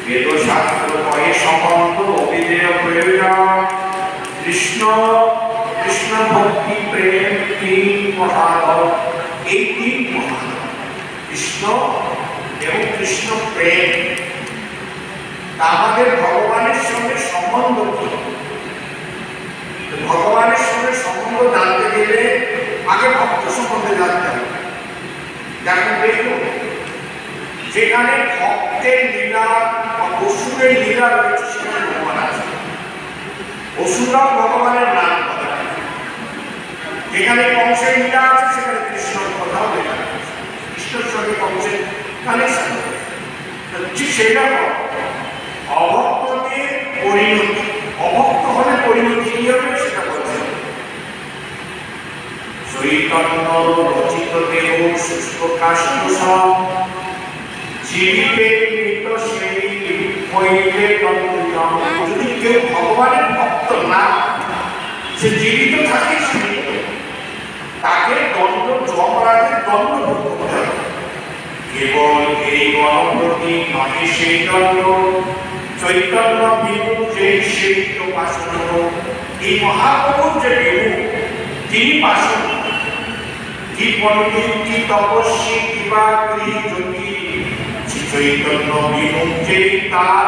বেদশাস্ত্র কয়ে সম্বন্ধ অবিধেয় প্রয়োজন কৃষ্ণ কৃষ্ণ ভক্তি প্রেম তিন মহাধর। এই তিন মহাধর কৃষ্ণ এবং কৃষ্ণ প্রেম, আমাদের ভগবানের সঙ্গে সম্বন্ধ কি? ভগবানের সঙ্গে সম্বন্ধ জানতে গেলে আগে ভক্ত সম্বন্ধে জানতে হবে। যেমন দেখুন, যেখানে ভক্তের লীলা বা অসুরের লীলা রয়েছে সেখানে ভগবান আছে। অসুররাও ভগবানের নাম করে। যেখানে কংসের লীলা আছে সেখানে কৃষ্ণর কথাও লেখা আছে। কৃষ্ণের সঙ্গে কংসের কানেকশন রয়েছে। ঠিক সেরকম অভক্তকে পরিণতি, অভক্ত হলে পরিণতি কি হবে সেটা বলতে হবে। চৈতন্য রচিত দেহ শুষ্ক কাষ্ঠ সব জীবিতে মৃত সেই হইলে দণ্ড। যদি কেউ ভগবানের ভক্ত না, সে জীবিত থাকে, তাকে দণ্ড যমরাজের দণ্ড ভোগ করতে হবে। কেবল এই গণপ্রতি নহে সেই দণ্ড, চৈতন্য বিমুখ যে সেই তো পাশন। এই মহাপ্রভুর যে বিমুখ, তিনি পাশন। কি পণ্ডিত, কি তপস্বী, কিবা গৃহযোগী, চৈতন্য বিমুখ যে তার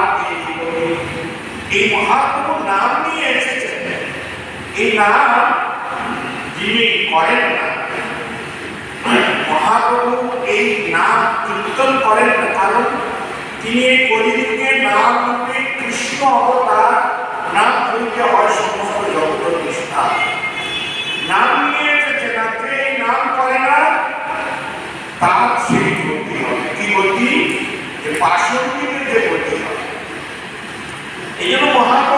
এই মহাপ্রভুর নাম নিয়ে এসেছেন। এই নাম যিনি করেন না, মহাপ্রভু এই নাম কীর্তন করেন না, কারণ তিনি এই কলিযুগে নাম রূপে কৃষ্ণ অবতার। নাম হইতে হয় সমস্ত জগৎ নিষ্ঠা। নাম নিয়ে এসেছে না, যে নাম করে না তার সেই গতি হবে। কি গতি? যে বাসন্তীদের যে গতি হবে। এই জন্য মহাপ্রভু